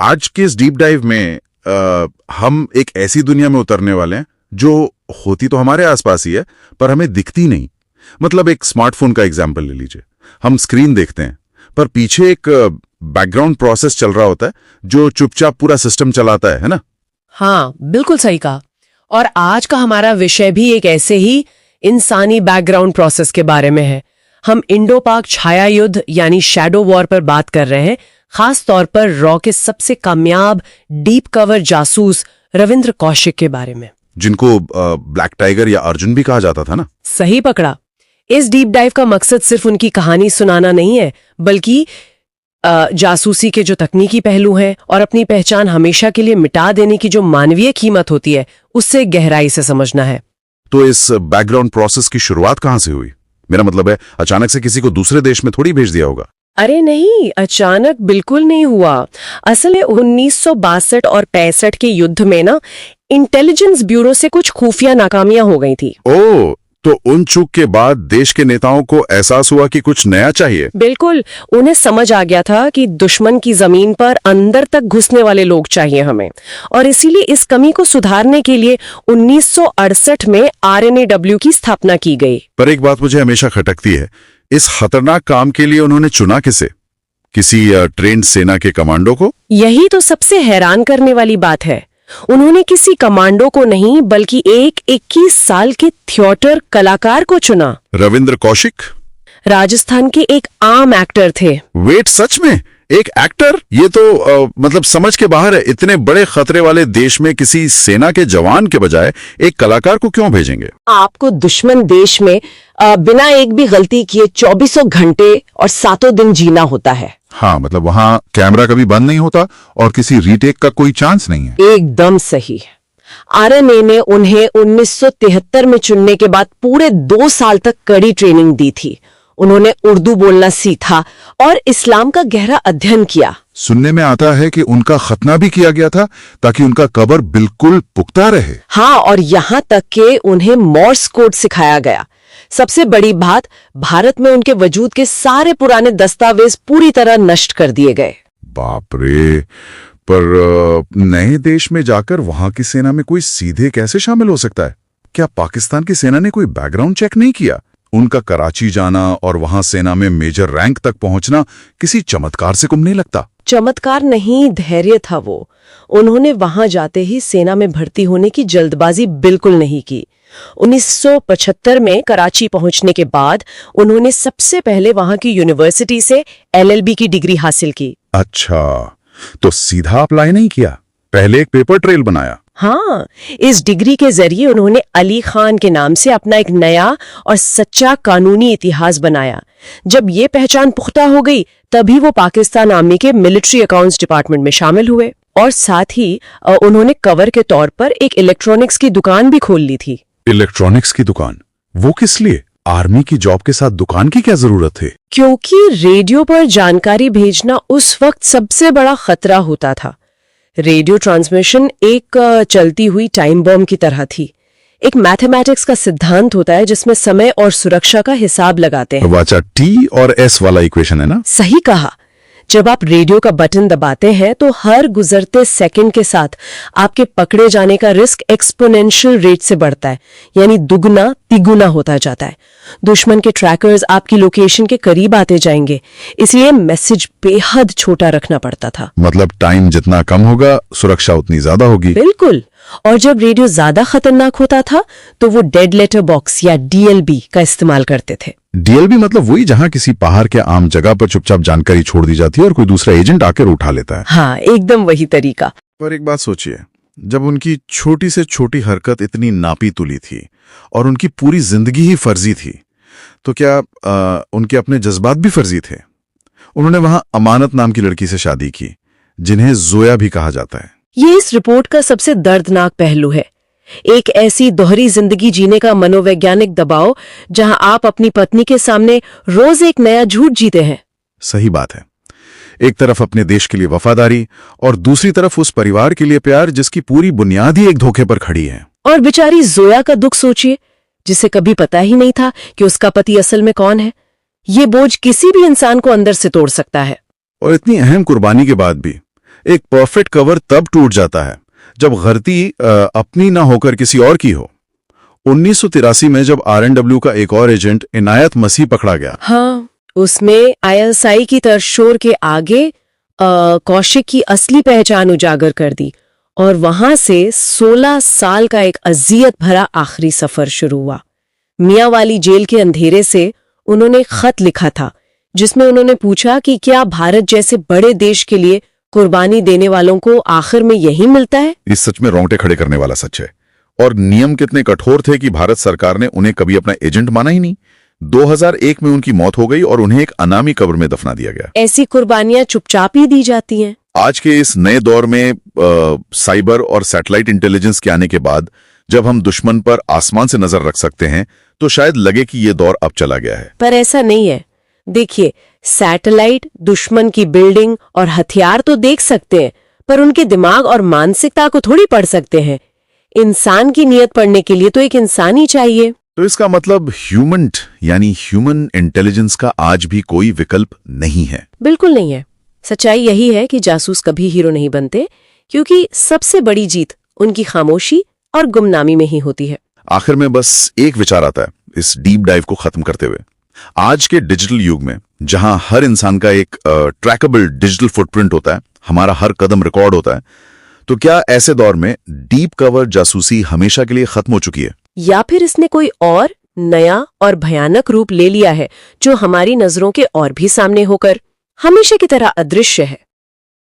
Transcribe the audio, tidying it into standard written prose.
आज के इस डीप डाइव में हम एक ऐसी दुनिया में उतरने वाले हैं जो होती तो हमारे आसपास ही है पर हमें दिखती नहीं। मतलब एक स्मार्टफोन का एग्जाम्पल ले लीजिए। हम स्क्रीन देखते हैं पर पीछे एक बैकग्राउंड प्रोसेस चल रहा होता है जो चुपचाप पूरा सिस्टम चलाता है ना? हाँ, बिल्कुल सही कहा। और आज का हमारा विषय भी एक ऐसे ही इंसानी बैकग्राउंड प्रोसेस के बारे में है। हम इंडो पाक छाया युद्ध यानी शैडो वॉर पर बात कर रहे हैं, खास तौर पर रॉ के सबसे कामयाब डीप कवर जासूस रविंद्र कौशिक के बारे में, जिनको ब्लैक टाइगर या अर्जुन भी कहा जाता था ना? सही पकड़ा। इस डीप डाइव का मकसद सिर्फ उनकी कहानी सुनाना नहीं है, बल्कि जासूसी के जो तकनीकी पहलू हैं और अपनी पहचान हमेशा के लिए मिटा देने की जो मानवीय कीमत होती है उससे गहराई से समझना है। तो इस बैकग्राउंड प्रोसेस की शुरुआत कहां से हुई? मेरा मतलब है अचानक से किसी को दूसरे देश में थोड़ी भेज दिया होगा। अरे नहीं, अचानक बिल्कुल नहीं हुआ। असल में 1962 और 65 के युद्ध में ना इंटेलिजेंस ब्यूरो से कुछ खुफिया नाकामियां हो गई थी। ओह, तो उन चूक के बाद देश के नेताओं को एहसास हुआ कि कुछ नया चाहिए। बिल्कुल, उन्हें समझ आ गया था कि दुश्मन की जमीन पर अंदर तक घुसने वाले लोग चाहिए हमें, और इसीलिए इस कमी को सुधारने के लिए 1968 में RNAW की स्थापना की गई। पर एक बात मुझे हमेशा खटकती है, इस खतरनाक काम के लिए उन्होंने चुना किसे? किसी ट्रेंड सेना के कमांडो को? यही तो सबसे हैरान करने वाली बात है। उन्होंने किसी कमांडो को नहीं बल्कि एक 21 साल के थिएटर कलाकार को चुना। रविंद्र कौशिक राजस्थान के एक आम एक्टर थे। वेट, सच में एक एक्टर? ये तो मतलब समझ के बाहर है। इतने बड़े खतरे वाले देश में किसी सेना के जवान के बजाय एक कलाकार को क्यों भेजेंगे? आपको दुश्मन देश में बिना एक भी गलती किए 24 घंटे और 7 दिन जीना होता है। हाँ, मतलब वहाँ कैमरा कभी बंद नहीं होता और किसी रीटेक का कोई चांस नहीं है। एकदम सही। RNA ने उन्हें 1973 में चुनने के बाद पूरे 2 साल तक कड़ी ट्रेनिंग दी थी। उन्होंने उर्दू बोलना सीखा और इस्लाम का गहरा अध्ययन किया। सुनने में आता है कि उनका खतना भी किया गया था ताकि उनका कब्र बिल्कुल पुख्ता रहे। हाँ, और यहाँ तक कि उन्हें मोर्स कोड सिखाया गया। सबसे बड़ी बात, भारत में उनके वजूद के सारे पुराने दस्तावेज पूरी तरह नष्ट कर दिए गए। बाप रे! पर नए देश में जाकर वहां की सेना में कोई सीधे कैसे शामिल हो सकता है? क्या पाकिस्तान की सेना ने कोई बैकग्राउंड चेक नहीं किया? उनका कराची जाना और वहां सेना में मेजर रैंक तक पहुंचना किसी चमत्कार से कम नहीं लगता। चमत्कार नहीं, धैर्य था वो। उन्होंने वहां जाते ही सेना में भर्ती होने की जल्दबाजी बिल्कुल नहीं की। 1975 में कराची पहुंचने के बाद उन्होंने सबसे पहले वहां की यूनिवर्सिटी से LLB की डिग्री हासिल की। अच्छा, तो सीधा अप्लाई नहीं किया, पहले एक पेपर ट्रेल बनाया। हाँ, इस डिग्री के जरिए उन्होंने अली खान के नाम से अपना एक नया और सच्चा कानूनी इतिहास बनाया। जब ये पहचान पुख्ता हो गई तभी वो पाकिस्तान आर्मी के मिलिट्री अकाउंट्स डिपार्टमेंट में शामिल हुए, और साथ ही उन्होंने कवर के तौर पर एक इलेक्ट्रॉनिक्स की दुकान भी खोल ली थी। इलेक्ट्रॉनिक्स की दुकान? वो किस लिए? आर्मी की जॉब के साथ दुकान की क्या जरूरत है? क्योंकि रेडियो पर जानकारी भेजना उस वक्त सबसे बड़ा खतरा होता था। रेडियो ट्रांसमिशन एक चलती हुई टाइम बॉम्ब की तरह थी। एक मैथमेटिक्स का सिद्धांत होता है जिसमें समय और सुरक्षा का हिसाब लगाते हैं। अच्छा, T और S वाला इक्वेशन है ना? सही कहा। जब आप रेडियो का बटन दबाते हैं तो हर गुजरते सेकंड के साथ आपके पकड़े जाने का रिस्क एक्सपोनेंशियल रेट से बढ़ता है, यानी दुगना तिगुना होता जाता है। दुश्मन के ट्रैकर्स आपकी लोकेशन के करीब आते जाएंगे, इसलिए मैसेज बेहद छोटा रखना पड़ता था। मतलब टाइम जितना कम होगा सुरक्षा उतनी ज्यादा होगी। बिल्कुल। और जब रेडियो ज्यादा खतरनाक होता था तो वो डेड लेटर बॉक्स या DLB का इस्तेमाल करते थे। DLB मतलब वही जहां किसी पहाड़ के आम जगह पर चुपचाप जानकारी छोड़ दी जाती है और कोई दूसरा एजेंट आकर उठा लेता है। हाँ, एकदम वही तरीका। पर एक बात सोचिए, जब उनकी छोटी से छोटी हरकत इतनी नापी तुली थी और उनकी पूरी जिंदगी ही फर्जी थी, तो क्या उनके अपने जज्बात भी फर्जी थे? उन्होंने वहां अमानत नाम की लड़की से शादी की, जिन्हें जोया भी कहा जाता है। ये इस रिपोर्ट का सबसे दर्दनाक पहलू है। एक ऐसी दोहरी जिंदगी जीने का मनोवैज्ञानिक दबाव जहां आप अपनी पत्नी के सामने रोज एक नया झूठ जीते हैं। सही बात है। एक तरफ अपने देश के लिए वफादारी और दूसरी तरफ उस परिवार के लिए प्यार जिसकी पूरी बुनियाद ही एक धोखे पर खड़ी है। और बेचारी जोया का दुख सोचिए, जिसे कभी पता ही नहीं था कि उसका पति असल में कौन है। ये बोझ किसी भी इंसान को अंदर से तोड़ सकता है। और इतनी अहम कुर्बानी के बाद भी एक परफेक्ट कवर तब टूट जाता है जब गलती अपनी ना होकर किसी और की हो। 1983 में जब RNW का एक और एजेंट इनायत मसीह पकड़ा गया, हाँ, उसमें ISI की तरशोर के आगे कौशिक की असली पहचान उजागर कर दी और वहां से 16 साल का एक अजियत भरा आखिरी सफर शुरू हुआ। मियां वाली जेल के अंधेरे से उन्होंने खत लिखा था जिसमें उन्होंने पूछा कि क्या भारत जैसे बड़े देश के लिए कुर्बानी देने वालों को आखिर में यही मिलता है। इस सच में रोंगटे खड़े करने वाला सच है। और नियम कितने कठोर थे कि भारत सरकार ने उन्हें कभी अपना एजेंट माना ही नहीं। 2001 में उनकी मौत हो गई और उन्हें एक अनामी कब्र में दफना दिया गया। ऐसी कुर्बानियां चुपचाप ही दी जाती हैं। आज के इस नए दौर में साइबर और सैटेलाइट इंटेलिजेंस के आने के बाद जब हम दुश्मन पर आसमान से नजर रख सकते हैं तो शायद लगे कि ये दौर अब चला गया है। पर ऐसा नहीं है। देखिए, सैटेलाइट दुश्मन की बिल्डिंग और हथियार तो देख सकते हैं, पर उनके दिमाग और मानसिकता को थोड़ी पढ़ सकते हैं। इंसान की नीयत पढ़ने के लिए तो एक इंसान ही चाहिए। तो इसका मतलब ह्यूमन इंटेलिजेंस का आज भी कोई विकल्प नहीं है। बिल्कुल नहीं है। सच्चाई यही है कि जासूस कभी हीरो नहीं बनते, क्योंकि सबसे बड़ी जीत उनकी खामोशी और गुमनामी में ही होती है। आखिर में बस एक विचार आता है इस डीप डाइव को खत्म करते हुए। आज के डिजिटल युग में जहां हर इंसान का एक ट्रैकेबल डिजिटल फुटप्रिंट होता है, हमारा हर कदम रिकॉर्ड होता है, तो क्या ऐसे दौर में डीप कवर जासूसी हमेशा के लिए खत्म हो चुकी है, या फिर इसने कोई और नया और भयानक रूप ले लिया है जो हमारी नजरों के और भी सामने होकर हमेशा की तरह अदृश्य है।